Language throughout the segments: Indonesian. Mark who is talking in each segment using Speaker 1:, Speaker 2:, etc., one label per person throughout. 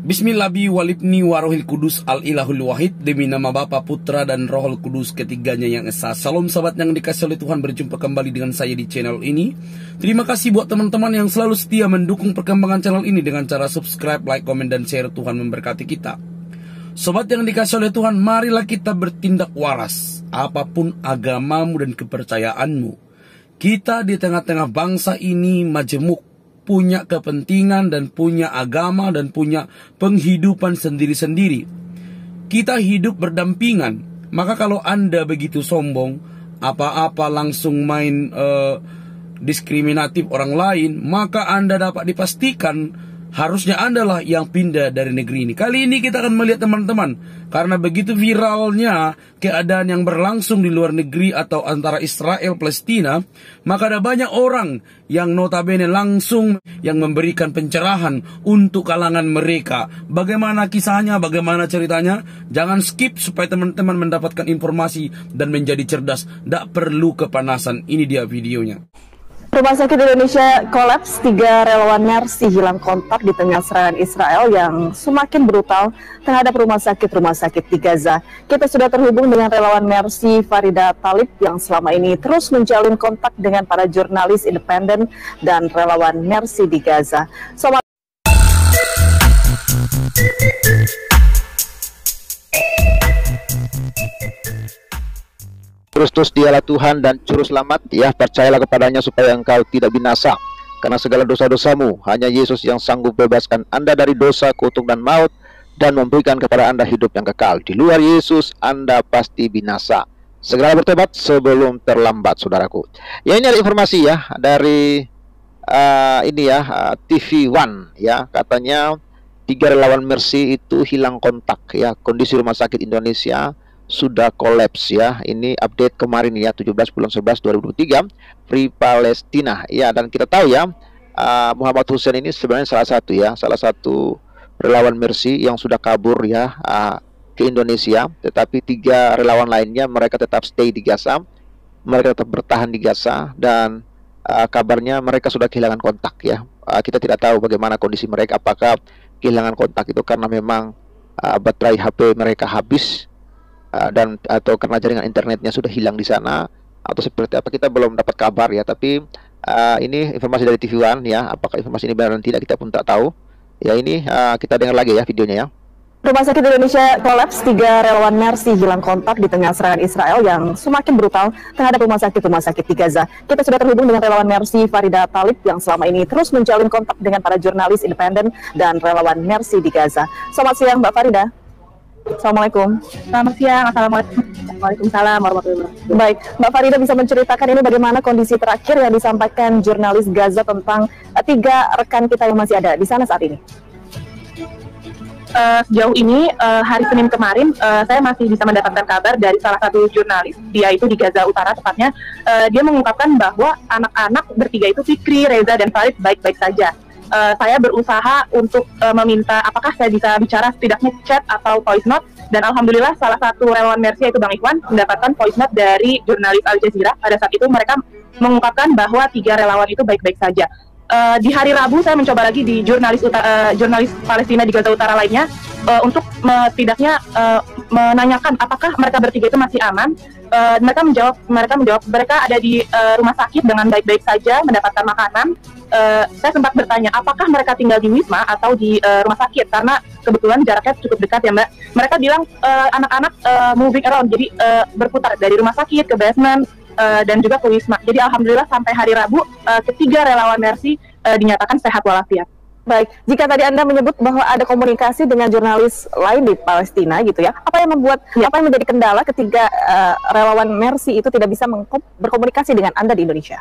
Speaker 1: Bismillahi walibni warohil kudus al-ilahul wahid. Demi nama Bapa, Putra, dan Rohul Kudus, ketiganya yang esa. Salam sahabat yang dikasih oleh Tuhan, berjumpa kembali dengan saya di channel ini. Terima kasih buat teman-teman yang selalu setia mendukung perkembangan channel ini dengan cara subscribe, like, komen, dan share. Tuhan memberkati kita. Sobat yang dikasih oleh Tuhan, marilah kita bertindak waras. Apapun agamamu dan kepercayaanmu, kita di tengah-tengah bangsa ini majemuk, punya kepentingan dan punya agama dan punya penghidupan sendiri-sendiri. Kita hidup berdampingan. Maka kalau Anda begitu sombong, apa-apa langsung main diskriminatif orang lain, maka Anda dapat dipastikan harusnya Anda lah yang pindah dari negeri ini. Kali ini kita akan melihat teman-teman, karena begitu viralnya keadaan yang berlangsung di luar negeri atau antara Israel Palestina, maka ada banyak orang yang notabene langsung yang memberikan pencerahan untuk kalangan mereka. Bagaimana kisahnya, bagaimana ceritanya? Jangan skip supaya teman-teman mendapatkan informasi dan menjadi cerdas. Tidak perlu kepanasan. Ini dia videonya.
Speaker 2: Rumah sakit Indonesia kolaps, 3 relawan Mercy hilang kontak di tengah serangan Israel yang semakin brutal terhadap rumah sakit di Gaza. Kita sudah terhubung dengan relawan Mercy Farida Talib yang selama ini terus menjalin kontak dengan para jurnalis independen dan relawan Mercy di Gaza.
Speaker 3: Kristus dialah Tuhan dan Juru Selamat, ya, percayalah kepadanya supaya engkau tidak binasa. Karena segala dosa-dosamu, hanya Yesus yang sanggup bebaskan Anda dari dosa, kutuk, dan maut, dan memberikan kepada Anda hidup yang kekal. Di luar Yesus, Anda pasti binasa. Segera bertobat sebelum terlambat, saudaraku. Ya, ini ada informasi ya dari TV One, ya, katanya 3 relawan Mercy itu hilang kontak, ya. Kondisi rumah sakit Indonesia sudah kolaps, ya. Ini update kemarin, ya, 17 bulan 11 2023, Free Palestina, ya. Dan kita tahu, ya, Muhammad Hussein ini sebenarnya salah satu relawan Mercy yang sudah kabur, ya, ke Indonesia. Tetapi 3 relawan lainnya mereka tetap stay di Gaza, mereka tetap bertahan di Gaza, dan kabarnya mereka sudah kehilangan kontak, ya. Kita tidak tahu bagaimana kondisi mereka, apakah kehilangan kontak itu karena memang baterai HP mereka habis, dan atau karena jaringan internetnya sudah hilang di sana, atau seperti apa, kita belum dapat kabar, ya. Tapi ini informasi dari TV One, ya. Apakah informasi ini benar dan tidak, kita pun tak tahu, ya. Ini kita dengar lagi, ya, videonya, ya.
Speaker 2: Rumah sakit Indonesia kolaps, 3 relawan Mercy hilang kontak di tengah serangan Israel yang semakin brutal terhadap rumah sakit di Gaza. Kita sudah terhubung dengan relawan Mercy Farida Talib yang selama ini terus menjalin kontak dengan para jurnalis independen dan relawan Mercy di Gaza. Selamat siang, Mbak Farida. Assalamualaikum.
Speaker 4: Selamat siang, Assalamualaikum. Waalaikumsalam warahmatullahi wabarakatuh.
Speaker 2: Baik, Mbak Farida bisa menceritakan ini bagaimana kondisi terakhir yang disampaikan jurnalis Gaza tentang 3 rekan kita yang masih ada di sana saat ini?
Speaker 4: Sejauh ini, hari Senin kemarin, saya masih bisa mendapatkan kabar dari salah satu jurnalis, dia itu di Gaza Utara tepatnya. Dia mengungkapkan bahwa anak-anak bertiga itu, Fikri, Reza, dan Farid, baik-baik saja. Saya berusaha untuk meminta apakah saya bisa bicara setidaknya chat atau voice note, dan alhamdulillah salah satu relawan Mercy yaitu Bang Ikhwan mendapatkan voice note dari jurnalis Al Jazeera. Pada saat itu mereka mengungkapkan bahwa 3 relawan itu baik-baik saja. Di hari Rabu saya mencoba lagi di jurnalis Palestina di Gaza Utara lainnya untuk setidaknya menanyakan apakah mereka bertiga itu masih aman. Mereka menjawab mereka ada di rumah sakit dengan baik-baik saja, mendapatkan makanan. Saya sempat bertanya apakah mereka tinggal di Wisma atau di rumah sakit, karena kebetulan jaraknya cukup dekat, ya, Mbak. Mereka bilang anak-anak moving around, jadi berputar dari rumah sakit ke basement dan juga ke Wisma. Jadi alhamdulillah sampai hari Rabu ketiga relawan Mercy dinyatakan sehat walafiat.
Speaker 2: Baik, jika tadi Anda menyebut bahwa ada komunikasi dengan jurnalis lain di Palestina, gitu ya, apa yang menjadi kendala ketika relawan Mercy itu tidak bisa berkomunikasi dengan Anda di Indonesia?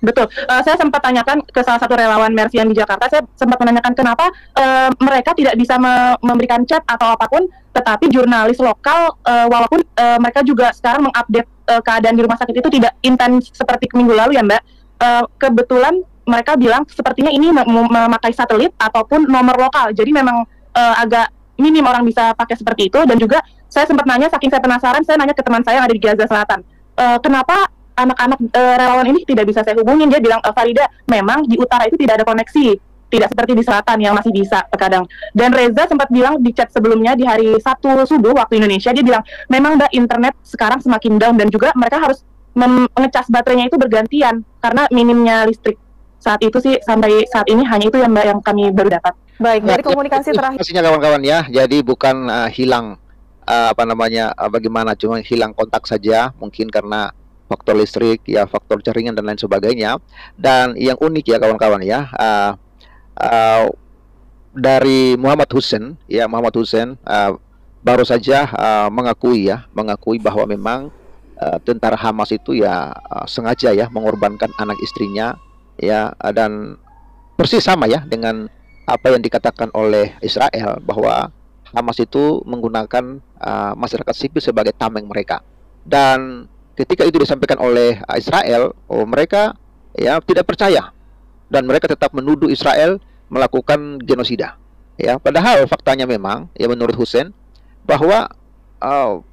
Speaker 4: Betul, saya sempat tanyakan ke salah satu relawan Mercy yang di Jakarta. Saya sempat menanyakan kenapa mereka tidak bisa memberikan chat atau apapun, tetapi jurnalis lokal walaupun mereka juga sekarang mengupdate keadaan di rumah sakit itu tidak intens seperti minggu lalu, ya, Mbak. Kebetulan mereka bilang sepertinya ini memakai satelit ataupun nomor lokal, jadi memang agak minim orang bisa pakai seperti itu. Dan juga saya sempat nanya, saking saya penasaran, saya nanya ke teman saya yang ada di Gaza Selatan, kenapa anak-anak relawan ini tidak bisa saya hubungin. Dia bilang, Farida, memang di utara itu tidak ada koneksi, tidak seperti di selatan yang masih bisa terkadang. Dan Reza sempat bilang di chat sebelumnya di hari Sabtu subuh waktu Indonesia, dia bilang memang Mbak internet sekarang semakin down dan juga mereka harus mengecas baterainya itu bergantian karena minimnya listrik. Saat itu sih sampai saat ini hanya itu yang Mbak yang kami baru dapat.
Speaker 2: Baik, dari komunikasi terakhir.
Speaker 3: Pastinya kawan-kawan ya, jadi bukan hilang bagaimana, cuma hilang kontak saja, mungkin karena faktor listrik, ya faktor jaringan dan lain sebagainya. Dan yang unik ya kawan-kawan ya, dari Muhammad Hussein baru saja mengakui bahwa memang tentara Hamas itu ya sengaja ya mengorbankan anak istrinya ya, dan persis sama ya dengan apa yang dikatakan oleh Israel bahwa Hamas itu menggunakan masyarakat sipil sebagai tameng mereka. Dan ketika itu disampaikan oleh Israel, mereka ya tidak percaya dan mereka tetap menuduh Israel melakukan genosida. Ya, padahal faktanya memang ya menurut Hussein bahwa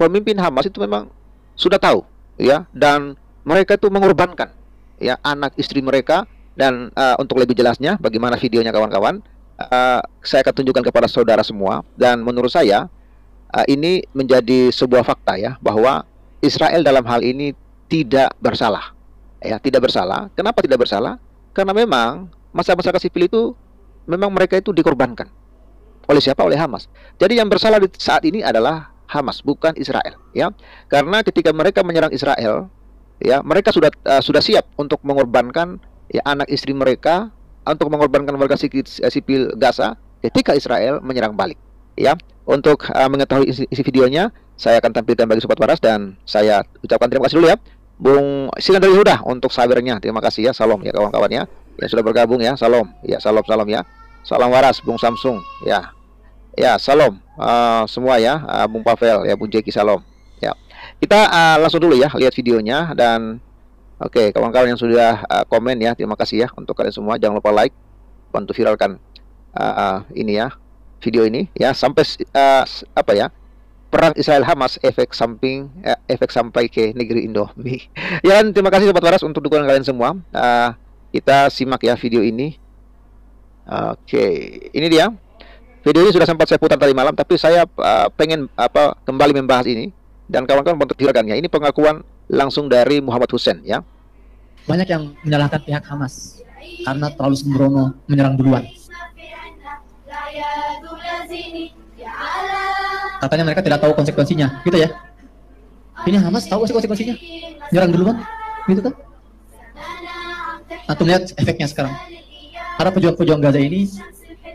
Speaker 3: pemimpin Hamas itu memang sudah tahu ya, dan mereka itu mengorbankan ya anak istri mereka. Dan untuk lebih jelasnya bagaimana videonya kawan-kawan, saya akan tunjukkan kepada saudara semua. Dan menurut saya ini menjadi sebuah fakta ya, bahwa Israel dalam hal ini tidak bersalah ya, tidak bersalah. Kenapa tidak bersalah? Karena memang masyarakat sipil itu memang mereka itu dikorbankan oleh siapa? Oleh Hamas. Jadi yang bersalah di saat ini adalah Hamas, bukan Israel ya. Karena ketika mereka menyerang Israel ya, mereka sudah siap untuk mengorbankan ya anak istri mereka, untuk mengorbankan warga sipil Gaza ketika Israel menyerang balik ya. Untuk mengetahui isi videonya, saya akan tampilkan bagi Sobat Waras, dan saya ucapkan terima kasih dulu ya Bung Silandar Yehuda untuk sabarnya. Terima kasih ya, salam ya kawan-kawan ya yang sudah bergabung ya, salam ya, salam ya, salam Waras, Bung Samsung ya, ya salam semua ya, Bung Pavel ya, Bung Jeki, salam ya. Kita langsung dulu ya lihat videonya. Dan oke, kawan-kawan yang sudah komen ya, terima kasih ya untuk kalian semua. Jangan lupa like, bantu viralkan ini ya, video ini ya, sampai perang Israel Hamas efek sampai ke negeri Indomie. Ya, dan terima kasih Sobat Waras untuk dukungan kalian semua. Kita simak ya video ini. Oke, ini dia. Video ini sudah sempat saya putar tadi malam, tapi saya pengen kembali membahas ini, dan kawan-kawan bantu viralkan ya. Ini pengakuan langsung dari Muhammad Hussein ya.
Speaker 5: Banyak yang menyalahkan pihak Hamas karena terlalu sembrono menyerang duluan. Katanya mereka tidak tahu konsekuensinya, gitu ya. Ini Hamas tahu sih konsekuensinya, menyerang duluan, gitu kan? Nah, tuh lihat efeknya sekarang. Para pejuang-pejuang Gaza ini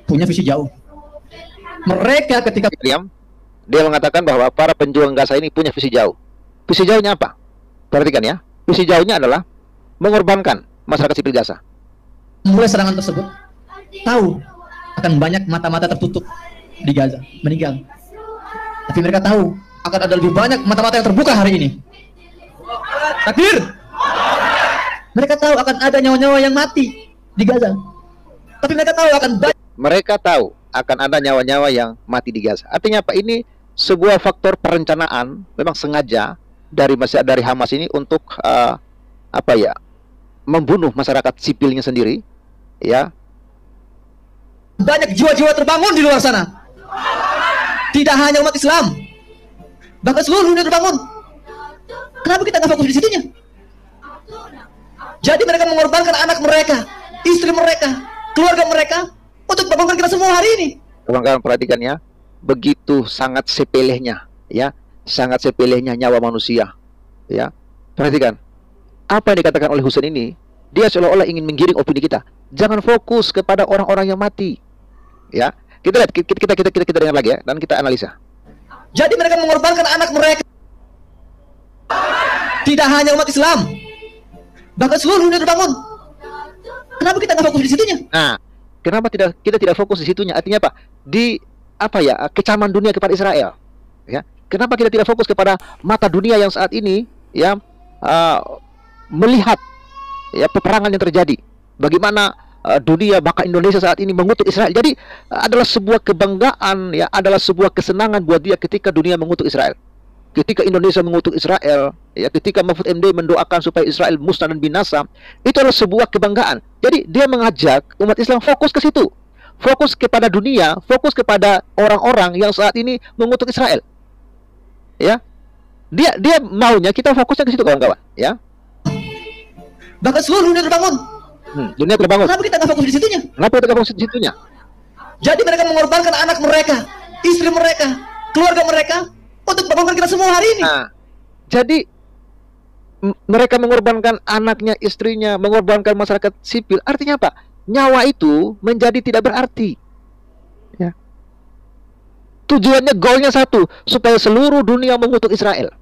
Speaker 5: punya visi jauh. Mereka ketika
Speaker 3: dia mengatakan bahwa para pejuang Gaza ini punya visi jauh. Visi jauhnya apa? Perhatikan ya. Visi jauhnya adalah mengorbankan masyarakat sipil Gaza.
Speaker 5: Mulai serangan tersebut, tahu akan banyak mata-mata tertutup di Gaza, meninggal. Tapi mereka tahu akan ada lebih banyak mata-mata yang terbuka hari ini. Takbir! Mereka tahu akan ada nyawa-nyawa yang mati di Gaza. Tapi mereka tahu akan ada nyawa-nyawa yang mati di Gaza. Artinya apa? Ini sebuah faktor perencanaan, memang sengaja dari Hamas ini untuk membunuh masyarakat sipilnya sendiri ya. Banyak jiwa-jiwa terbangun di luar sana. Tidak hanya umat Islam, bahkan seluruh dunia terbangun. Kenapa kita nggak fokus di situnya? Jadi mereka mengorbankan anak mereka, istri mereka, keluarga mereka untuk membangun kita semua hari ini.
Speaker 3: Kawan-kawan perhatikan ya, begitu sangat sepelehnya ya, sangat sepelehnya nyawa manusia ya. Perhatikan apa yang dikatakan oleh Hussein ini. Dia seolah-olah ingin menggiring opini kita. Jangan fokus kepada orang-orang yang mati ya. Kita lihat, kita dengar lagi ya, dan kita analisa.
Speaker 5: Jadi mereka mengorbankan anak mereka. Tidak hanya umat Islam, bahkan seluruh dunia terbangun. Kenapa kita nggak fokus di situnya?
Speaker 3: Nah, kenapa kita tidak fokus di situnya? Artinya apa? Kecaman dunia kepada Israel. Ya, kenapa kita tidak fokus kepada mata dunia yang saat ini ya melihat ya peperangan yang terjadi? Bagaimana dunia, bahkan Indonesia saat ini mengutuk Israel. Jadi adalah sebuah kebanggaan ya, adalah sebuah kesenangan buat dia ketika dunia mengutuk Israel. ketika Indonesia mengutuk Israel, ya, ketika Mahfud MD mendoakan supaya Israel musnah dan binasa, itu adalah sebuah kebanggaan. Jadi dia mengajak umat Islam fokus ke situ, fokus kepada dunia, fokus kepada orang-orang yang saat ini mengutuk Israel. Ya, dia maunya kita fokusnya ke situ, kawan-kawan. Ya,
Speaker 5: Bahkan seluruh dunia terbangun.
Speaker 3: Dunia terbangun.
Speaker 5: Kenapa kita nggak fokus di situnya?
Speaker 3: Kenapa kita nggak fokus di situnya?
Speaker 5: Jadi mereka mengorbankan anak mereka, istri mereka, keluarga mereka untuk membangun kita semua hari ini.
Speaker 3: Nah, jadi mereka mengorbankan anaknya, istrinya, mengorbankan masyarakat sipil. Artinya apa? Nyawa itu menjadi tidak berarti. Ya. Tujuannya, goalnya satu, supaya seluruh dunia mengutuk Israel.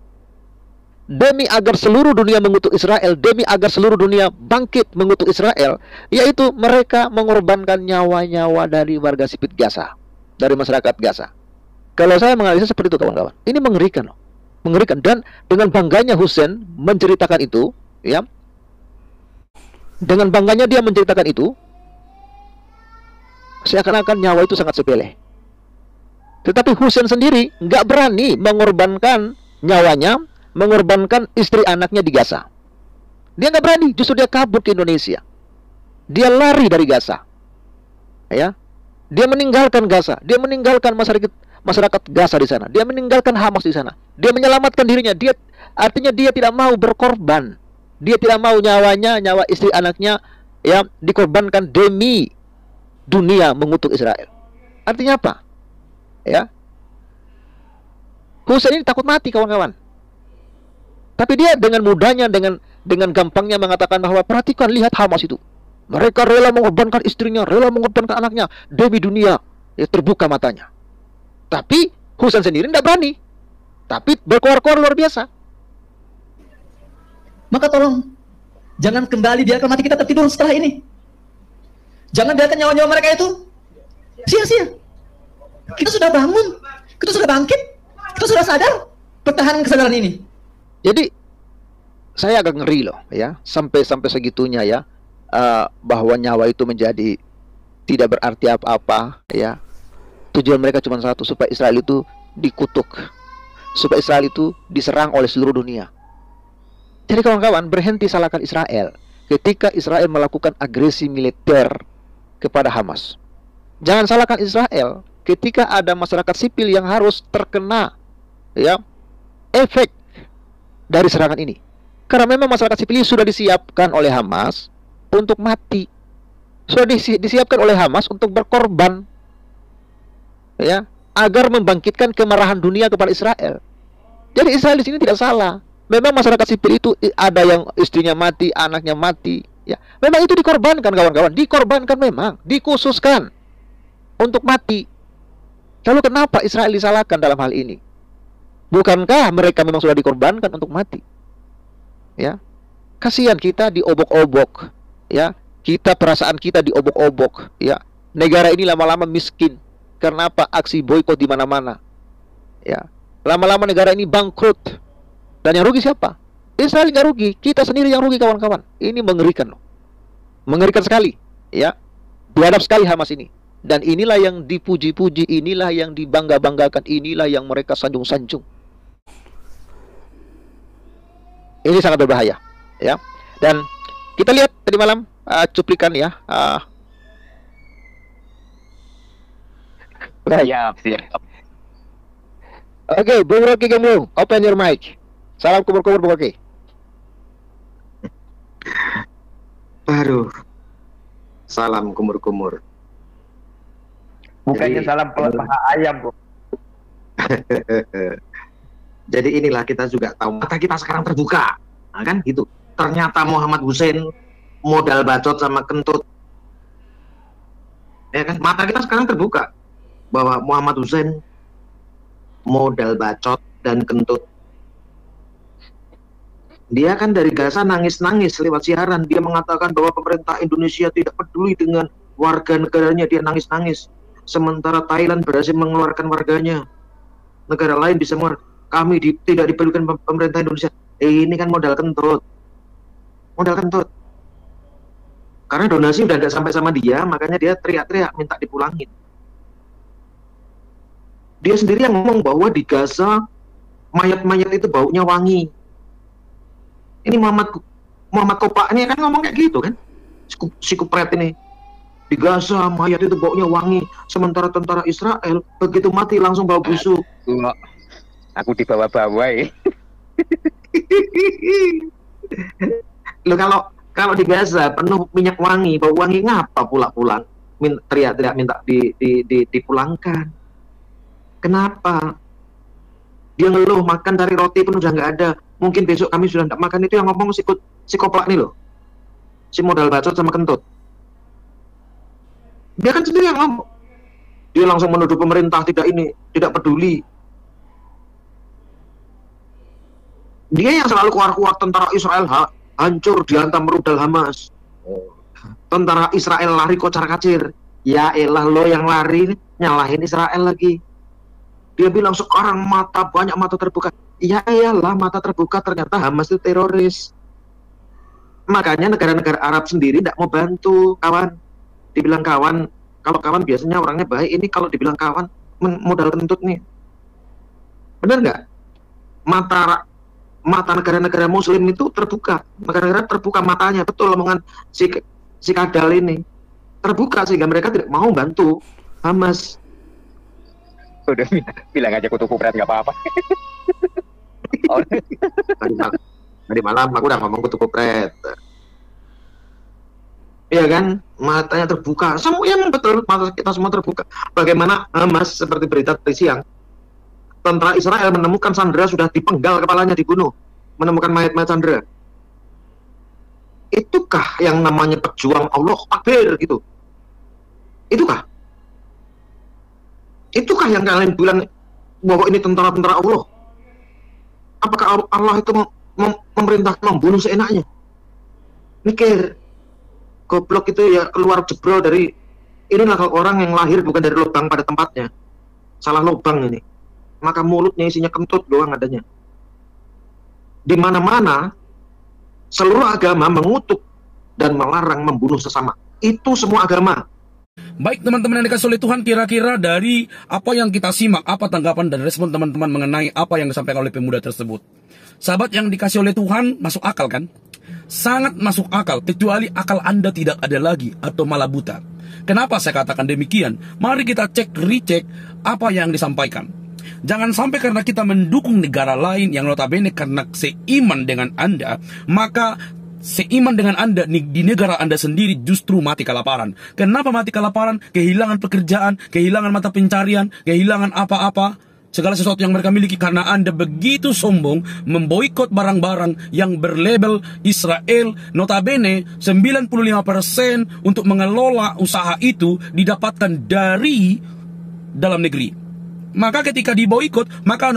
Speaker 3: Demi agar seluruh dunia mengutuk Israel, demi agar seluruh dunia bangkit mengutuk Israel, yaitu mereka mengorbankan nyawa-nyawa dari warga sipil Gaza, dari masyarakat Gaza. Kalau saya menganalisa seperti itu, kawan-kawan, ini mengerikan loh. Mengerikan. Dan dengan bangganya Hussein menceritakan itu, ya, dengan bangganya dia menceritakan itu, seakan-akan nyawa itu sangat sepele. Tetapi Hussein sendiri nggak berani mengorbankan nyawanya, mengorbankan istri anaknya di Gaza. Dia nggak berani, justru dia kabur ke Indonesia. Dia lari dari Gaza. Ya, dia meninggalkan Gaza, dia meninggalkan masyarakat Gaza di sana, dia meninggalkan Hamas di sana, dia menyelamatkan dirinya. Artinya dia tidak mau berkorban, dia tidak mau nyawanya, nyawa istri anaknya, ya, dikorbankan demi dunia mengutuk Israel. Artinya apa? Ya, Hussein ini takut mati, kawan-kawan. Tapi dia dengan mudahnya, dengan gampangnya mengatakan bahwa perhatikan, lihat Hamas itu, mereka rela mengorbankan istrinya, rela mengorbankan anaknya demi dunia. Ya, terbuka matanya. Tapi Hussein sendiri tidak berani. Tapi berkoar-koar luar biasa.
Speaker 5: Maka tolong, jangan kembali biarkan mati kita tertidur setelah ini. Jangan biarkan nyawa-nyawa mereka itu sia-sia. Kita sudah bangun, kita sudah bangkit, kita sudah sadar. Pertahankan kesadaran ini.
Speaker 3: Jadi saya agak ngeri loh, ya, sampai segitunya, ya, bahwa nyawa itu menjadi tidak berarti apa-apa, ya. Tujuan mereka cuma satu, supaya Israel itu dikutuk, supaya Israel itu diserang oleh seluruh dunia. Jadi kawan-kawan, berhenti salahkan Israel ketika Israel melakukan agresi militer kepada Hamas. Jangan salahkan Israel ketika ada masyarakat sipil yang harus terkena, ya, efek dari serangan ini. Karena memang masyarakat sipil sudah disiapkan oleh Hamas untuk mati. Sudah disiapkan oleh Hamas untuk berkorban, ya, agar membangkitkan kemarahan dunia kepada Israel. Jadi Israel di sini tidak salah. Memang masyarakat sipil itu ada yang istrinya mati, anaknya mati, ya. Memang itu dikorbankan, kawan-kawan. Dikorbankan, memang dikhususkan untuk mati. Lalu kenapa Israel disalahkan dalam hal ini? Bukankah mereka memang sudah dikorbankan untuk mati? Ya, kasihan kita diobok-obok, ya. Perasaan kita diobok-obok, ya. Negara ini lama-lama miskin. Karena apa? Aksi boikot di mana-mana. Ya, lama-lama negara ini bangkrut. Dan yang rugi siapa? Israel nggak rugi, kita sendiri yang rugi, kawan-kawan. Ini mengerikan loh. Mengerikan sekali, ya. Biadab sekali Hamas ini. Dan inilah yang dipuji-puji, inilah yang dibangga-banggakan, inilah yang mereka sanjung-sanjung. Ini sangat berbahaya, ya. Dan kita lihat tadi malam cuplikan, ya.
Speaker 6: Siap.
Speaker 3: Oke, Bung Rocky Gemblung, open your mic. Salam kubur-kubur, Bung Rocky.
Speaker 6: Aduh, salam kumur-kumur.
Speaker 7: Bukannya salam paha ayam, bro.
Speaker 6: Jadi inilah kita juga tahu, mata kita sekarang terbuka, nah, kan gitu. Ternyata Muhammad Hussein modal bacot sama kentut, ya kan? Mata kita sekarang terbuka bahwa Muhammad Hussein modal bacot dan kentut. Dia kan dari Gaza nangis-nangis lewat siaran. Dia mengatakan bahwa pemerintah Indonesia tidak peduli dengan warga negaranya. Dia nangis-nangis. Sementara Thailand berhasil mengeluarkan warganya. Negara lain bisa kami tidak dipedulikan pemerintah Indonesia. Ini kan modal kentut. Modal kentut. Karena donasi udah nggak sampai sama dia, makanya dia teriak-teriak minta dipulangin. Dia sendiri yang ngomong bahwa di Gaza mayat-mayat itu baunya wangi. Ini Muhammad Kopa ini kan ngomong kayak gitu kan, si kupret ini. Di Gaza mayat itu baunya wangi, sementara tentara Israel begitu mati langsung bau busuk.
Speaker 7: Aku dibawa-bawa ya.
Speaker 6: Lo kalau di Gaza penuh minyak wangi, bau wangi, ngapa pulang teriak-teriak minta dipulangkan? Kenapa? Dia ngeluh makan dari roti pun udah nggak ada. Mungkin besok kami sudah nggak makan. Itu yang ngomong si Koplak nih loh, si modal bacot sama kentut. Dia kan sendiri yang ngomong. Dia langsung menuduh pemerintah tidak peduli. Dia yang selalu keluar tentara Israel hancur dihantam rudal Hamas. Tentara Israel lari kocar-kacir. Ya elah, lo yang lari nyalahin Israel lagi. Dia bilang sekarang banyak mata terbuka. Ya iyalah, mata terbuka, ternyata Hamas itu teroris. Makanya negara-negara Arab sendiri tidak mau bantu kawan. Dibilang kawan, kalau kawan biasanya orangnya baik. Ini kalau dibilang kawan, modal kentut nih. Benar nggak? Mata negara-negara Muslim itu terbuka. Negara-negara terbuka matanya, betul omongan si Kadal ini. Terbuka sehingga mereka tidak mau bantu Hamas.
Speaker 7: Udah bilang aja kutu kupret nggak apa-apa.
Speaker 6: Tadi malam aku udah ngomong kutu kupret. Iya kan, matanya terbuka. Semua yang betul, mata kita semua terbuka. Bagaimana Hamas seperti berita tadi siang, tentara Israel menemukan sandera sudah dipenggal kepalanya, dibunuh, menemukan mayat-mayat sandera. Itukah yang namanya pejuang Allah Akbar gitu? Itukah yang kalian bilang bahwa ini tentara-tentara Allah? Apakah Allah itu memerintahkan membunuh seenaknya? Mikir. Goblok itu ya keluar jebrol dari, inilah orang yang lahir bukan dari lubang pada tempatnya. Salah lubang ini. Maka mulutnya isinya kentut doang adanya. Di mana-mana seluruh agama mengutuk dan melarang membunuh sesama. Itu semua agama.
Speaker 1: Baik teman-teman yang dikasih oleh Tuhan, kira-kira dari apa yang kita simak, apa tanggapan dan respon teman-teman mengenai apa yang disampaikan oleh pemuda tersebut? Sahabat yang dikasih oleh Tuhan, masuk akal kan? Sangat masuk akal, kecuali akal Anda tidak ada lagi atau malah buta. Kenapa saya katakan demikian? Mari kita recheck apa yang disampaikan. Jangan sampai karena kita mendukung negara lain yang notabene karena seiman dengan Anda, maka seiman dengan Anda di negara Anda sendiri justru mati kelaparan. Kenapa mati kelaparan? Kehilangan pekerjaan, kehilangan mata pencarian, kehilangan apa-apa, segala sesuatu yang mereka miliki karena Anda begitu sombong memboikot barang-barang yang berlabel Israel. Notabene 95% untuk mengelola usaha itu didapatkan dari dalam negeri. Maka ketika diboikot, maka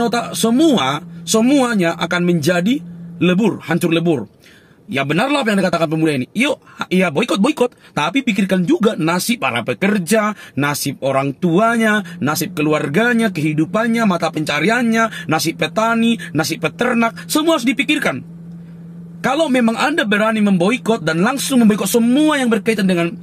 Speaker 1: semuanya akan menjadi lebur, hancur lebur. Ya benarlah apa yang dikatakan pemuda ini. Yuk, ya boikot. Tapi pikirkan juga nasib para pekerja, nasib orang tuanya, nasib keluarganya, kehidupannya, mata pencariannya, nasib petani, nasib peternak. Semua harus dipikirkan. Kalau memang Anda berani memboikot dan langsung memboikot semua yang berkaitan dengan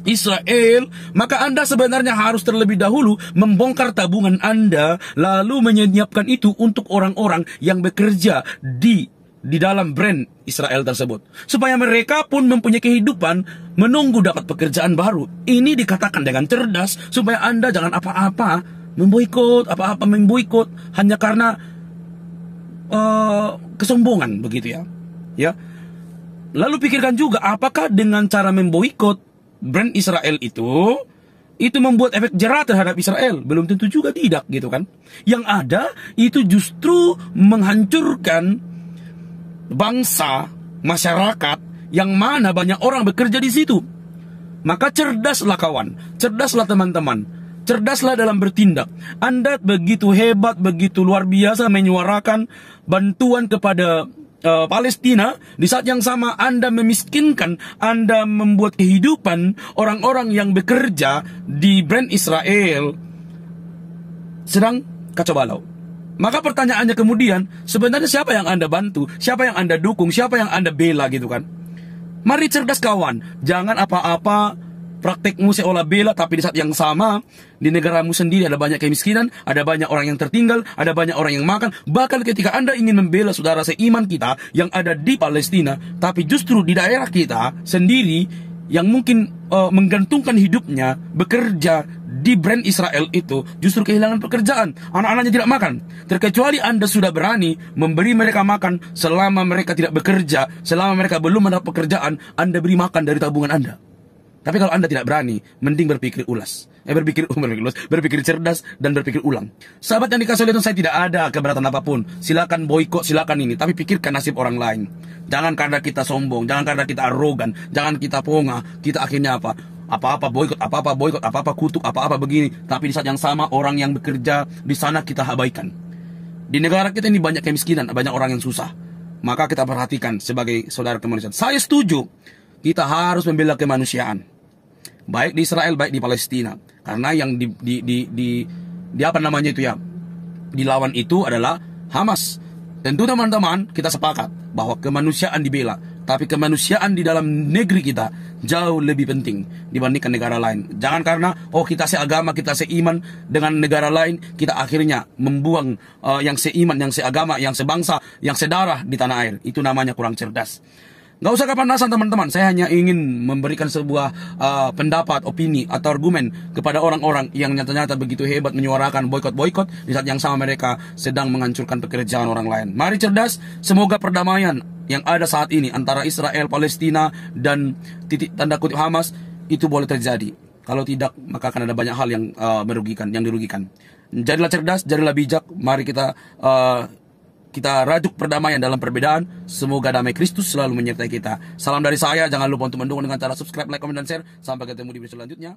Speaker 1: Israel, maka Anda sebenarnya harus terlebih dahulu membongkar tabungan Anda, lalu menyiapkan itu untuk orang-orang yang bekerja di dalam brand Israel tersebut, supaya mereka pun mempunyai kehidupan menunggu dapat pekerjaan baru. Ini dikatakan dengan cerdas supaya Anda jangan apa-apa memboikot hanya karena kesombongan begitu ya. Lalu pikirkan juga apakah dengan cara memboikot brand Israel itu membuat efek jerah terhadap Israel? Belum tentu juga tidak gitu kan. Yang ada itu justru menghancurkan bangsa, masyarakat yang mana banyak orang bekerja di situ. Maka cerdaslah kawan, cerdaslah teman-teman, cerdaslah dalam bertindak. Anda begitu hebat, begitu luar biasa menyuarakan bantuan kepada Palestina. Di saat yang sama Anda memiskinkan, Anda membuat kehidupan orang-orang yang bekerja di brand Israel sedang kacau balau. Maka pertanyaannya kemudian, sebenarnya siapa yang Anda bantu? Siapa yang Anda dukung? Siapa yang Anda bela gitu kan? Mari cerdas kawan. Jangan apa-apa praktekmu seolah bela, tapi di saat yang sama di negaramu sendiri ada banyak kemiskinan, ada banyak orang yang tertinggal, ada banyak orang yang makan. Bahkan ketika Anda ingin membela saudara seiman kita yang ada di Palestina, tapi justru di daerah kita sendiri yang mungkin menggantungkan hidupnya bekerja di brand Israel itu justru kehilangan pekerjaan, anak-anaknya tidak makan. Terkecuali Anda sudah berani memberi mereka makan selama mereka tidak bekerja, selama mereka belum mendapat pekerjaan, Anda beri makan dari tabungan Anda. Tapi kalau Anda tidak berani, mending berpikir berpikir cerdas dan berpikir ulang. Sahabat yang dikasih oleh Tuhan, saya tidak ada keberatan apapun. Silakan boikot, silakan ini, tapi pikirkan nasib orang lain. Jangan karena kita sombong, jangan karena kita arogan, jangan kita ponga, kita akhirnya apa? Apa-apa boikot, apa-apa kutuk, apa-apa begini. Tapi di saat yang sama orang yang bekerja di sana kita abaikan. Di negara kita ini banyak kemiskinan, banyak orang yang susah. Maka kita perhatikan sebagai saudara kemanusiaan. Saya setuju, kita harus membela kemanusiaan. Baik di Israel, baik di Palestina. Karena yang di apa namanya itu ya, dilawan itu adalah Hamas. Tentu teman-teman kita sepakat bahwa kemanusiaan dibela, tapi kemanusiaan di dalam negeri kita jauh lebih penting dibandingkan negara lain. Jangan karena kita seagama, kita seiman dengan negara lain, kita akhirnya membuang yang seiman, yang seagama, yang sebangsa, yang sedarah di tanah air. Itu namanya kurang cerdas. Gak usah kepanasan teman-teman, saya hanya ingin memberikan sebuah pendapat, opini, atau argumen kepada orang-orang yang nyata-nyata begitu hebat menyuarakan boikot-boikot di saat yang sama mereka sedang menghancurkan pekerjaan orang lain. Mari cerdas, semoga perdamaian yang ada saat ini antara Israel, Palestina, dan titik tanda kutip Hamas itu boleh terjadi. Kalau tidak, maka akan ada banyak hal yang dirugikan. Jadilah cerdas, jadilah bijak, mari kita rajuk perdamaian dalam perbedaan. Semoga damai Kristus selalu menyertai kita. Salam dari saya, jangan lupa untuk mendukung dengan cara subscribe, like, komen, dan share. Sampai ketemu di video selanjutnya.